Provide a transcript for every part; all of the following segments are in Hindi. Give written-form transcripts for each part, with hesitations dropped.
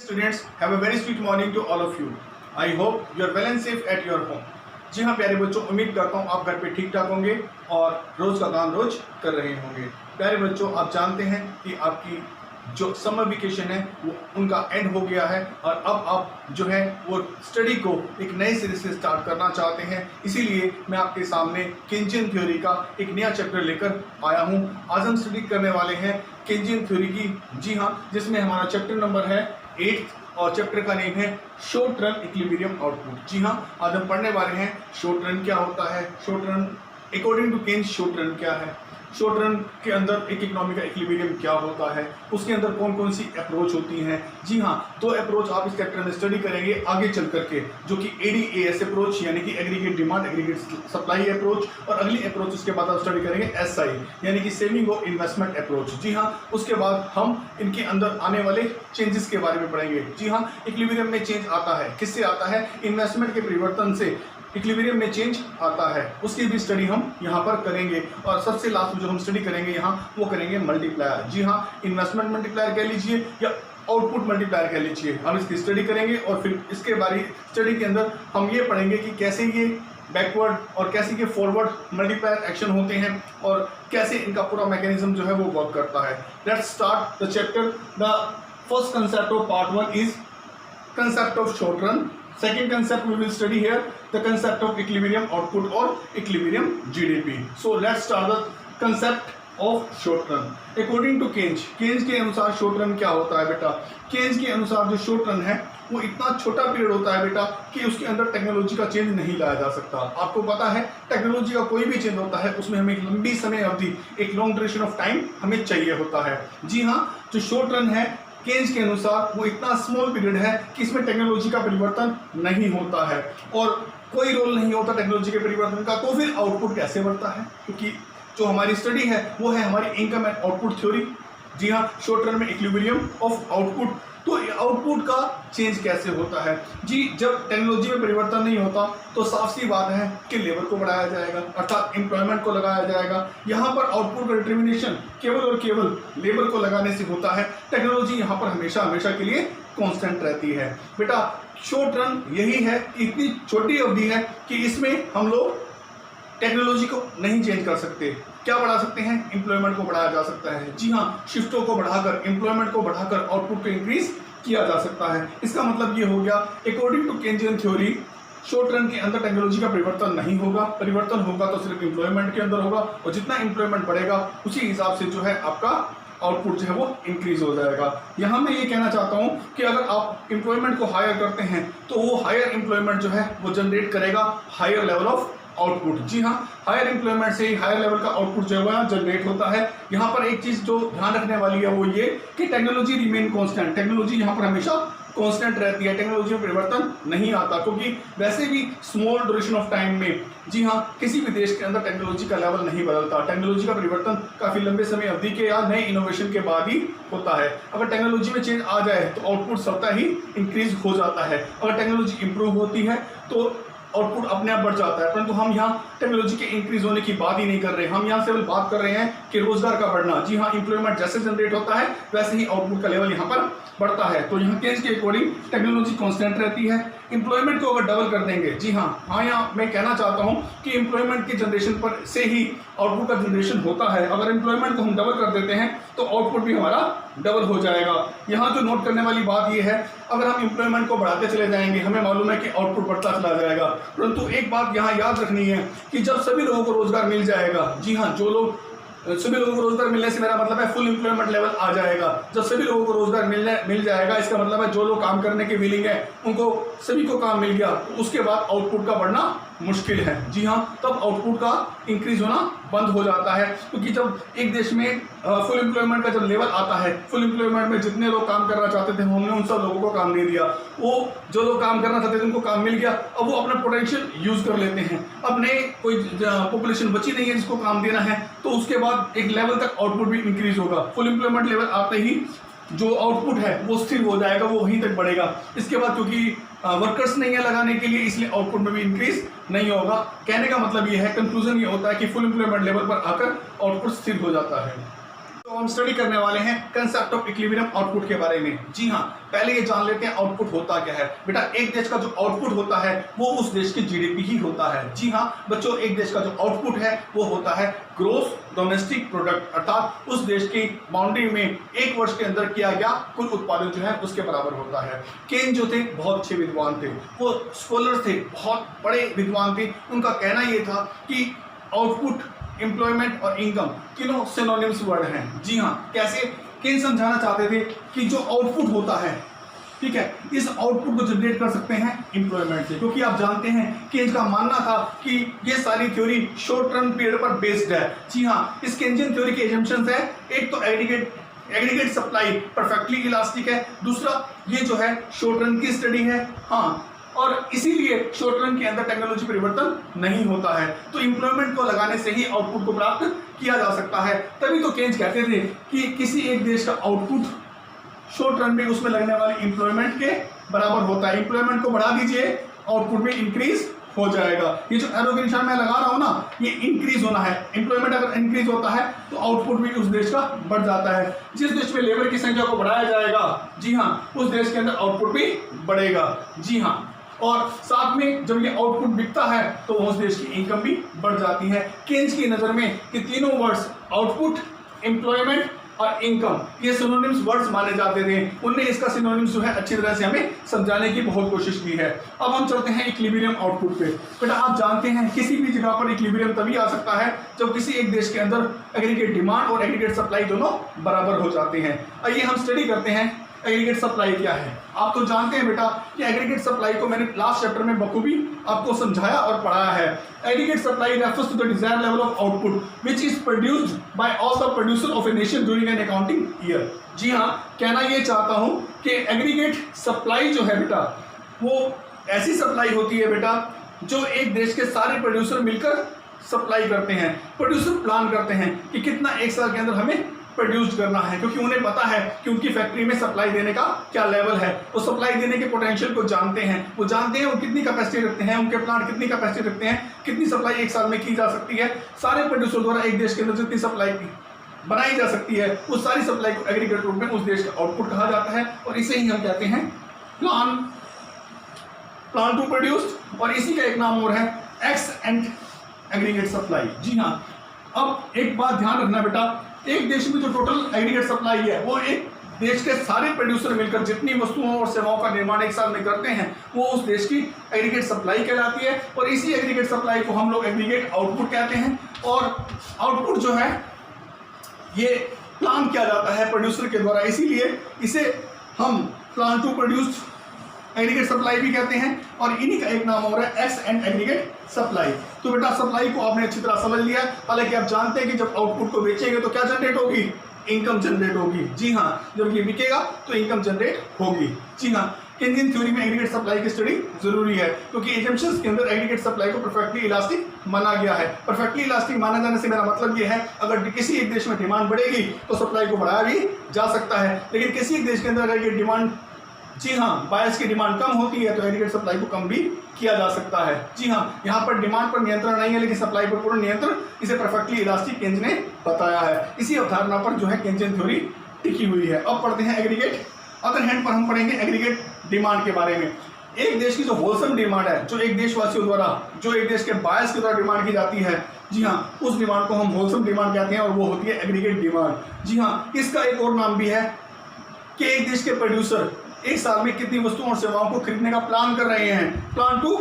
Students, have a very sweet morning to all of you. I hope you are well and safe at your home. जी हाँ प्यारे बच्चों, उम्मीद करता हूँ आप घर पे ठीक ठाक होंगे और रोज का काम रोज कर रहे होंगे। प्यारे बच्चों, आप जानते हैं कि आपकी जो समर वेकेशन है वो उनका एंड हो गया है और अब आप जो है वो स्टडी को एक नए सिरे से स्टार्ट करना चाहते हैं। इसीलिए मैं आपके सामने केंजियन थ्योरी का एक नया चैप्टर लेकर आया हूँ। आज हम स्टडी करने वाले हैं केंजियन थ्योरी की, जी हाँ, जिसमें हमारा चैप्टर नंबर है 8 और चैप्टर का नेम है शॉर्ट रन इक्विलिब्रियम आउटपुट। जी हाँ, आज हम पढ़ने वाले हैं शॉर्ट रन क्या होता है, short run according to Keynes short run क्या है, शॉर्ट रन के अंदर एक इकोनॉमी का इक्विलिब्रियम क्या होता है, उसके अंदर कौन कौन सी अप्रोच होती हैं। जी हाँ, दो अप्रोच आप इस चैप्टर में स्टडी करेंगे आगे चल करके, जो कि एडीएएस अप्रोच यानी कि aggregate demand aggregate supply approach, और अगली अप्रोच उसके बाद आप स्टडी करेंगे एसआई यानी कि सेविंग और इन्वेस्टमेंट अप्रोच। जी हाँ, उसके बाद हम इनके अंदर आने वाले चेंजेस के बारे में पढ़ेंगे। जी हाँ, इक्विलिब्रियम में चेंज आता है, किससे आता है? इन्वेस्टमेंट के परिवर्तन से इक्विलिब्रियम में चेंज आता है, उसकी भी स्टडी हम यहाँ पर करेंगे। और सबसे लास्ट में जो हम स्टडी करेंगे यहाँ वो करेंगे मल्टीप्लायर। जी हाँ, इन्वेस्टमेंट मल्टीप्लायर कह लीजिए या आउटपुट मल्टीप्लायर कह लीजिए, हम इसकी स्टडी करेंगे। और फिर इसके बारे स्टडी के अंदर हम ये पढ़ेंगे कि कैसे ये बैकवर्ड और कैसे ये फॉरवर्ड मल्टीप्लायर एक्शन होते हैं और कैसे इनका पूरा मैकेनिज्म जो है वो वर्क करता है। Let's start the chapter. The first concept of part 1 is concept of short run. Second concept we will study here, the concept of equilibrium output or equilibrium GDP. So let's start the concept of short run. According to Keynes, Keynes के अनुसार short run क्या होता है बेटा? Keynes के अनुसार जो short run है वो इतना छोटा पीरियड होता है बेटा कि उसके अंदर टेक्नोलॉजी का चेंज नहीं लाया जा सकता। आपको पता है टेक्नोलॉजी का कोई भी चेंज होता है उसमें हमें एक लंबी समय अवधि, एक लॉन्ग ड्यूरेशन ऑफ टाइम हमें चाहिए होता है। जी हाँ, जो शॉर्ट रन है केन्स के अनुसार वो इतना स्मॉल पीरियड है कि इसमें टेक्नोलॉजी का परिवर्तन नहीं होता है और कोई रोल नहीं होता टेक्नोलॉजी के परिवर्तन का। तो फिर आउटपुट कैसे बढ़ता है? क्योंकि जो हमारी स्टडी है वो है हमारी इनकम एंड आउटपुट थ्योरी। जी हाँ, शॉर्ट रन में इक्विलिब्रियम ऑफ आउटपुट। तो आउटपुट का चेंज कैसे होता है? जी, जब टेक्नोलॉजी में परिवर्तन नहीं होता तो साफ सी बात है कि लेबर को बढ़ाया जाएगा, अर्थात एम्प्लॉयमेंट को लगाया जाएगा। यहाँ पर आउटपुट का डिटर्मिनेशन केवल और केवल लेबर को लगाने से होता है। टेक्नोलॉजी यहाँ पर हमेशा हमेशा के लिए कांस्टेंट रहती है। बेटा, शॉर्ट रन यही है कि इतनी छोटी अवधि है कि इसमें हम लोग टेक्नोलॉजी को नहीं चेंज कर सकते। क्या बढ़ा सकते हैं? एम्प्लॉयमेंट को बढ़ाया जा सकता है। जी हाँ, शिफ्टों को बढ़ाकर, एम्प्लॉयमेंट को बढ़ाकर आउटपुट को इंक्रीज किया जा सकता है। इसका मतलब ये हो गया, according to Keynesian theory short run के अंदर टेक्नोलॉजी का परिवर्तन नहीं होगा। परिवर्तन होगा तो सिर्फ एम्प्लॉयमेंट के अंदर होगा और जितना एम्प्लॉयमेंट बढ़ेगा उसी हिसाब से जो है आपका आउटपुट जो है वो इंक्रीज हो जाएगा। यहाँ मैं ये कहना चाहता हूँ कि अगर आप एम्प्लॉयमेंट को हायर करते हैं तो वो हायर एम्प्लॉयमेंट जो है वो जनरेट करेगा हायर लेवल ऑफ आउटपुट। जी हाँ, हायर एम्प्लॉयमेंट से ही हायर लेवल का आउटपुट जो है जनरेट होता है। यहाँ पर एक चीज जो ध्यान रखने वाली है वो ये कि टेक्नोलॉजी रिमेन कांस्टेंट। टेक्नोलॉजी यहाँ पर हमेशा कांस्टेंट रहती है, टेक्नोलॉजी में परिवर्तन नहीं आता, क्योंकि वैसे भी स्मॉल ड्यूरेशन ऑफ टाइम में, जी हाँ, किसी भी देश के अंदर टेक्नोलॉजी का लेवल नहीं बदलता। टेक्नोलॉजी का परिवर्तन काफी लंबे समय अवधि के या नए इनोवेशन के बाद ही होता है। अगर टेक्नोलॉजी में चेंज आ जाए तो आउटपुट स्वतः ही इंक्रीज हो जाता है। अगर टेक्नोलॉजी इंप्रूव होती है तो आउटपुट अपने आप बढ़ जाता है। परंतु हम यहाँ टेक्नोलॉजी के इंक्रीज होने की बात ही नहीं कर रहे, हम यहाँ से बात कर रहे हैं कि रोजगार का बढ़ना। जी हाँ, एम्प्लॉयमेंट जैसे जनरेट होता है वैसे ही आउटपुट का लेवल यहाँ पर बढ़ता है। तो यहाँ केन्स के अकॉर्डिंग टेक्नोलॉजी कांस्टेंट रहती है। एम्प्लॉयमेंट को अगर डबल कर देंगे, जी हाँ, यहाँ मैं कहना चाहता हूँ कि एम्प्लॉयमेंट के जनरेशन पर से ही आउटपुट का जनरेशन होता है। अगर एम्प्लॉयमेंट को हम डबल कर देते हैं तो आउटपुट भी हमारा डबल हो जाएगा। यहाँ जो नोट करने वाली बात यह है, अगर हम एम्प्लॉयमेंट को बढ़ाते चले जाएंगे हमें मालूम है कि आउटपुट बढ़ता चला जाएगा। परंतु एक बात यहाँ याद रखनी है कि जब सभी लोगों को रोजगार मिल जाएगा, जी हाँ, सभी लोगों को रोजगार मिलने से मेरा मतलब है फुल एम्प्लॉयमेंट लेवल आ जाएगा। जब सभी लोगों को रोजगार मिल जाएगा, इसका मतलब है जो लोग काम करने के विलिंग है उनको सभी को काम मिल गया, तो उसके बाद आउटपुट का बढ़ना मुश्किल है। जी हाँ, तब आउटपुट का इंक्रीज होना बंद हो जाता है, क्योंकि जब एक देश में फुल एम्प्लॉयमेंट का जब लेवल आता है, फुल एम्प्लॉयमेंट में जितने लोग काम करना चाहते थे हमने उन सब लोगों को काम दे दिया। वो जो लोग काम करना चाहते थे उनको काम मिल गया, अब वो अपना पोटेंशियल यूज कर लेते हैं। अब नए कोई पॉपुलेशन बची नहीं है जिसको काम देना है, तो उसके बाद एक लेवल तक आउटपुट भी इंक्रीज होगा। फुल एम्प्लॉयमेंट लेवल आते ही जो आउटपुट है वो स्थिर हो जाएगा, वो वहीं तक बढ़ेगा। इसके बाद क्योंकि वर्कर्स नहीं है लगाने के लिए, इसलिए आउटपुट में भी इंक्रीज नहीं होगा। कहने का मतलब ये है, कंक्लूजन ये होता है कि फुल एम्प्लॉयमेंट लेवल पर आकर आउटपुट स्थिर हो जाता है। तो हम स्टडी करने वाले हैं कंसेप्ट ऑफ इक्विलिब्रियम आउटपुट के बारे में। जी हाँ, पहले ये जान लेते हैं आउटपुट होता क्या है। बेटा, एक देश का जो आउटपुट होता है वो उस देश की जीडीपी ही होता है। जी हाँ बच्चों, एक देश का जो आउटपुट है वो होता है ग्रोस डोमेस्टिक प्रोडक्ट, अर्थात उस देश की बाउंड्री में एक वर्ष के अंदर किया गया कुल उत्पादन जो है उसके बराबर होता है। केन जो थे बहुत अच्छे विद्वान थे, वो स्कॉलर थे, बहुत बड़े विद्वान थे। उनका कहना ये था कि आउटपुट, एम्प्लॉयमेंट और इनकम तीनों सिनोनिम्स वर्ड हैं। जी हाँ, कैसे? केन समझाना चाहते थे कि जो आउटपुट होता है, ठीक है, इस आउटपुट को जनरेट कर सकते हैं एम्प्लॉयमेंट से, क्योंकि आप जानते हैं केन्स का मानना था कि ये सारी थ्योरी शॉर्ट टर्म पीरियड पर बेस्ड है। जी हाँ, इस केन्जियन थ्योरी के एजम्पशंस है, एक तो एग्रीगेट सप्लाई परफेक्टली इलास्टिक है, दूसरा ये जो है शॉर्ट रन की स्टडी है। हाँ, और इसीलिए शॉर्ट रन के अंदर टेक्नोलॉजी परिवर्तन नहीं होता है, तो एम्प्लॉयमेंट को लगाने से ही आउटपुट को प्राप्त किया जा सकता है। तभी तो केन्स कहते थे कि किसी एक देश का आउटपुट शॉर्ट रन में उसमें लगने वाले एम्प्लॉयमेंट के बराबर होता है। एम्प्लॉयमेंट को बढ़ा दीजिए, आउटपुट में इंक्रीज हो जाएगा। ये जो एरो के निशान मैं लगा रहा हूं ना, ये इंक्रीज होना है। एम्प्लॉयमेंट अगर इंक्रीज होता है तो आउटपुट भी उस देश का बढ़ जाता है। जिस देश में लेबर की संख्या को बढ़ाया जाएगा, जी हाँ, उस देश के अंदर आउटपुट भी बढ़ेगा। जी हाँ, और साथ में जब ये आउटपुट बिकता है तो उस देश की इनकम भी बढ़ जाती है। केन्स की नजर में ये तीनों वर्ड्स आउटपुट, एम्प्लॉयमेंट और इनकम, ये सिनोनिम्स वर्ड्स माने जाते थे। उनने इसका सिनोनिम्स जो है अच्छी तरह से हमें समझाने की बहुत कोशिश की है। अब हम चलते हैं इक्विलिब्रियम आउटपुट पे। बेटा, आप जानते हैं किसी भी जगह पर इक्विलिब्रियम तभी आ सकता है जब किसी एक देश के अंदर एग्रीगेट डिमांड और एग्रीगेट सप्लाई दोनों बराबर हो जाते हैं। आइए हम स्टडी करते हैं एग्रीगेट सप्लाई क्या है। आप तो जानते हैं बेटा कि एग्रीगेट सप्लाई को मैंने लास्ट चैप्टर में बखूबी आपको समझाया और पढ़ाया है। Aggregate supply refers to the desired level of output which is produced by all the producer of a nation during an accounting year. जी हाँ, कहना ये चाहता हूँ कि एग्रीगेट सप्लाई जो है बेटा, वो ऐसी सप्लाई होती है बेटा जो एक देश के सारे प्रोड्यूसर मिलकर सप्लाई करते हैं। प्रोड्यूसर प्लान करते हैं कि कितना एक साल के अंदर हमें प्रोड्यूस करना है, क्योंकि उन्हें पता है कि उनकी फैक्ट्री में सप्लाई देने का क्या लेवल है। वो सप्लाई देने के पोटेंशियल को जानते हैं, वो जानते हैं वो कितनी कैपेसिटी रखते हैं, उनके प्लांट कितनी कैपेसिटी रखते हैं, कितनी सप्लाई एक साल में की जा सकती है। सारे प्रोड्यूसर द्वारा एक देश के अंदर जितनी सप्लाई बनाई जा सकती है उस सारी सप्लाई को एग्रीगेट रूप में उस देश का आउटपुट कहा जाता है, और इसे ही हम कहते हैं प्लान टू प्रोड्यूस, और इसी का एक नाम और है एक्स एंड एग्रीगेट सप्लाई। जी हाँ, अब एक बात ध्यान रखना बेटा, एक देश में जो टोटल एग्रीगेट सप्लाई है वो एक देश के सारे प्रोड्यूसर मिलकर जितनी वस्तुओं और सेवाओं का निर्माण एक साल में करते हैं वो उस देश की एग्रीगेट सप्लाई कहलाती है, और इसी एग्रीगेट सप्लाई को हम लोग एग्रीगेट आउटपुट कहते हैं। और आउटपुट जो है ये प्लान किया जाता है प्रोड्यूसर के द्वारा, इसीलिए इसे हम plan to produce aggregate supply भी कहते हैं, और इन्हीं का एक नाम हो रहा है एक्स एंड एग्रीगेट सप्लाई। तो बेटा, सप्लाई को आपने अच्छी तरह समझ लिया। हालांकि आप जानते हैं कि जब आउटपुट को बेचेंगे तो क्या जनरेट होगी? इनकम जनरेट होगी। जी हाँ, जब ये बिकेगा तो इनकम जनरेट होगी। जी हाँ, केन्जियन थ्योरी में एग्रीगेट सप्लाई की स्टडी जरूरी है, क्योंकि एजम्पशंस के अंदर एग्रीगेट सप्लाई को परफेक्टली इलास्टिक माना गया है। परफेक्टली इलास्टिक माना जाने से मेरा मतलब ये है, अगर किसी एक देश में डिमांड बढ़ेगी तो सप्लाई को बढ़ाया भी जा सकता है, लेकिन किसी एक देश के अंदर अगर ये डिमांड, जी हाँ, बायर्स की डिमांड कम होती है तो एग्रीगेट सप्लाई को कम भी किया जा सकता है। जी हाँ, यहाँ पर डिमांड पर नियंत्रण नहीं है लेकिन सप्लाई पर पूर्ण नियंत्रण, इसे परफेक्टली इलास्टिक केन्ज ने बताया है। इसी अवधारणा पर जो है केन्जियन थ्योरी टिकी हुई है। अब पढ़ते हैं एग्रीगेट। अदर हैंड पर हम पढ़ेंगे एग्रीगेट डिमांड के बारे में। एक देश की जो होलसम डिमांड है, जो एक देशवासियों द्वारा, जो एक देश के बायर्स के द्वारा डिमांड की जाती है, जी हाँ, उस डिमांड को हम होलसम डिमांड कहते हैं, और वो होती है एग्रीगेट डिमांड। जी हाँ, इसका एक और नाम भी है कि एक देश के प्रोड्यूसर एक साल में कितनी वस्तुओं और सेवाओं को खरीदने का प्लान कर रहे हैं, plan to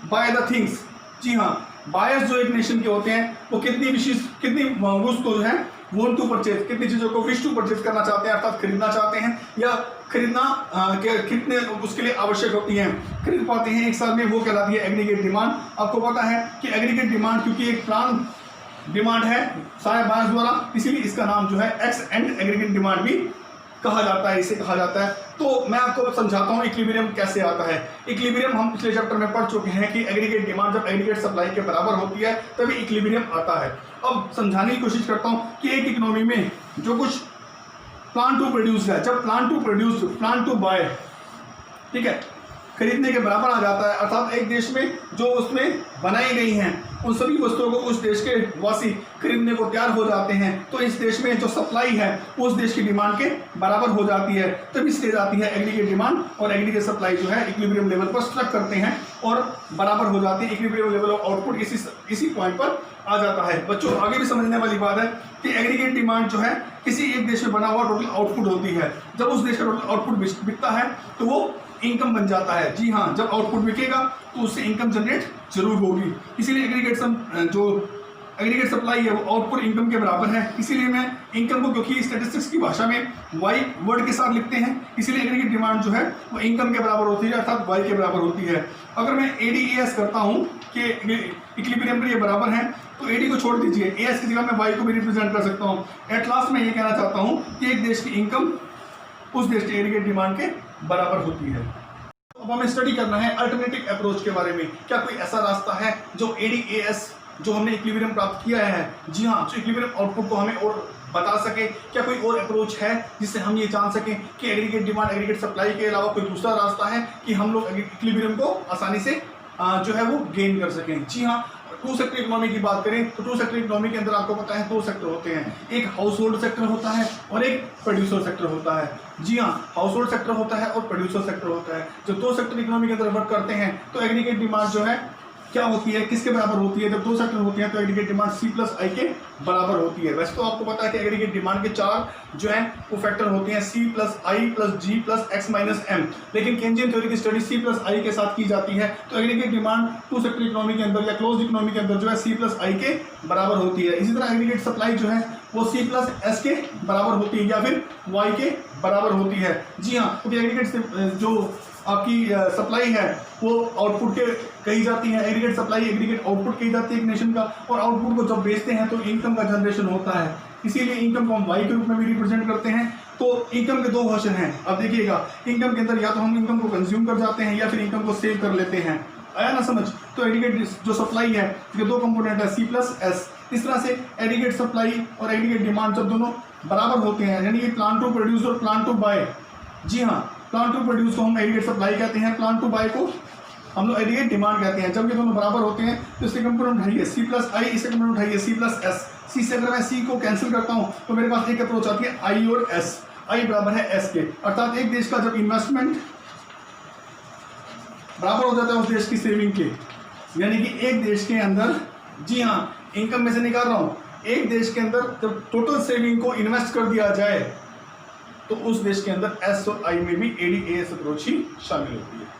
buy the things. जी हाँ, बायर्स जो एक नेशन के होते हैं वो कितनी उसको जो है वॉन्ट टू परचेज, कितनी चीज़ों को विश टू परचेज करना चाहते हैं, अर्थात खरीदना चाहते हैं, या खरीदने उसके लिए आवश्यक होती हैं, खरीद पाते हैं एक साल में, वो कहलाती है एग्रीगेट डिमांड। आपको पता है कि एग्रीगेट डिमांड क्योंकि एक प्लान डिमांड है सारे बायर्स द्वारा, इसीलिए इसका नाम जो है एक्स एंड एग्रीगेट डिमांड भी कहा जाता है, इसे कहा जाता है। तो मैं आपको समझाता हूँ इक्विलिब्रियम कैसे आता है। इक्विलिब्रियम हम पिछले चैप्टर में पढ़ चुके हैं कि एग्रीगेट डिमांड जब एग्रीगेट सप्लाई के बराबर होती है तभी इक्विलिब्रियम आता है। अब समझाने की कोशिश करता हूँ कि एक इकोनॉमी में जो कुछ प्लान टू प्रोड्यूस है, जब plan to produce, plan to buy, ठीक है, खरीदने के बराबर आ जाता है, अर्थात एक देश में जो उसमें बनाई गई हैं उन सभी वस्तुओं को उस देश के वासी खरीदने को तैयार हो जाते हैं, तो इस देश में जो सप्लाई है उस देश की डिमांड के बराबर हो जाती है। तभी स्टेज आती है एग्रीगेट डिमांड और एग्रीगेट सप्लाई जो है इक्विलिब्रियम लेवल पर स्ट्रक करते हैं और बराबर हो जाती है। इक्विलिब्रियम लेवल ऑफ आउटपुट इसी पॉइंट पर आ जाता है। बच्चों आगे भी समझने वाली बात है कि एग्रीगेट डिमांड जो है किसी एक देश में बना हुआ टोटल आउटपुट होती है। जब उस देश का टोटल आउटपुट बिकता है तो वो इनकम बन जाता है। जी हाँ, जब आउटपुट बिकेगा तो उससे इनकम जनरेट जरूर होगी। इसीलिए एग्रीगेट सप्लाई है वो आउटपुट इनकम के बराबर है। इसीलिए मैं इनकम को, क्योंकि स्टैटिस्टिक्स की भाषा में वाई वर्ड के साथ लिखते हैं, इसीलिए एग्रीगेट डिमांड जो है वो इनकम के बराबर होती है, अर्थात वाई के बराबर होती है। अगर मैं एडीएस करता हूँ कि इक्विलिब्रियम पर ये बराबर है, तो एडी को छोड़ दीजिए, एएस की जगह मैं वाई को भी रिप्रेजेंट कर सकता हूँ। एट लास्ट मैं ये कहना चाहता हूँ कि एक देश की इनकम उस देश की एग्रीगेट डिमांड के बराबर होती है। अब हमें स्टडी करना है अल्टरनेटिव अप्रोच के बारे में। क्या कोई ऐसा रास्ता है जो एडीएस जो हमने इक्विलिब्रियम प्राप्त किया है, जी हाँ, जो इक्विलिब्रियम आउटपुट को हमें और बता सके? क्या कोई और अप्रोच है जिससे हम ये जान सकें कि एग्रीगेट डिमांड एग्रीगेट सप्लाई के अलावा कोई दूसरा रास्ता है कि हम लोग इक्विलिब्रियम को आसानी से जो है वो गेन कर सकें? जी हाँ, टू सेक्टर इकोनॉमी की बात करें तो टू सेक्टर इकोनॉमी के अंदर आपको पता है दो सेक्टर होते हैं, एक हाउस होल्ड सेक्टर होता है और एक प्रोड्यूसर सेक्टर होता है। जी हाँ, हाउस होल्ड सेक्टर होता है और प्रोड्यूसर सेक्टर होता है। जब दो सेक्टर इकोनॉमी के अंदर वर्क करते हैं तो एग्रीगेट डिमांड जो है क्या होती है, किसके बराबर होती है? जब दो सेक्टर होते हैं तो aggregate demand C plus I के बराबर होती है। वैसे तो आपको पता है कि एग्रीगेट डिमांड के चार जो है वो फैक्टर होते हैं, C plus I plus G plus X minus M, लेकिन केंजियन थ्योरी की स्टडी C प्लस I के साथ की जाती है। तो aggregate demand two sector economy के अंदर या क्लोज इकोनॉमी के अंदर जो है C प्लस I के बराबर होती है। इसी तरह एग्रीगेट सप्लाई जो है वो C प्लस S के बराबर होती है या फिर Y के बराबर होती है। जी हाँ, क्योंकि एग्रीगेट जो आपकी सप्लाई है वो आउटपुट के कही जाती है, एग्रीगेट सप्लाई एग्रीगेट आउटपुट कही जाती है एक नेशन का, और आउटपुट को जब बेचते हैं तो इनकम का जनरेशन होता है। इसीलिए इनकम को हम वाई के रूप में भी रिप्रेजेंट करते हैं। तो इनकम के दो वर्जन हैं। अब देखिएगा, इनकम के अंदर या तो हम इनकम को कंज्यूम कर जाते हैं या फिर इनकम को सेव कर लेते हैं। आया ना समझ? तो एग्रीगेट जो सप्लाई है इसके दो कंपोनेंट है, C प्लस S। इस तरह से एग्रीगेट सप्लाई और एग्रीगेट डिमांड जब दोनों बराबर होते हैं, यानी कि प्लान टू प्रोड्यूस और प्लान टू बाय, जी हाँ, प्लान टू प्रोड्यूस को हम एग्रीगेट सप्लाई कहते हैं, प्लान टू बाय को हम लोग एग्रीगेट डिमांड कहते हैं। जब ये दोनों बराबर होते हैं तो इसके कंपोनेंट है C प्लस I, इसके कंपोनेंट है C प्लस S। C से अगर मैं C को कैंसिल करता हूँ तो मेरे पास एक अप्रोच आती है I और S, I बराबर है S के। अर्थात एक देश का जब इन्वेस्टमेंट बराबर हो जाता है उस देश की सेविंग के, यानी कि एक देश के अंदर, जी हाँ, इनकम में से निकाल रहा हूँ, एक देश के अंदर जब टोटल सेविंग को इन्वेस्ट कर दिया जाए तो उस देश के अंदर S और I में भी एडीएस अप्रोच ही शामिल होती है।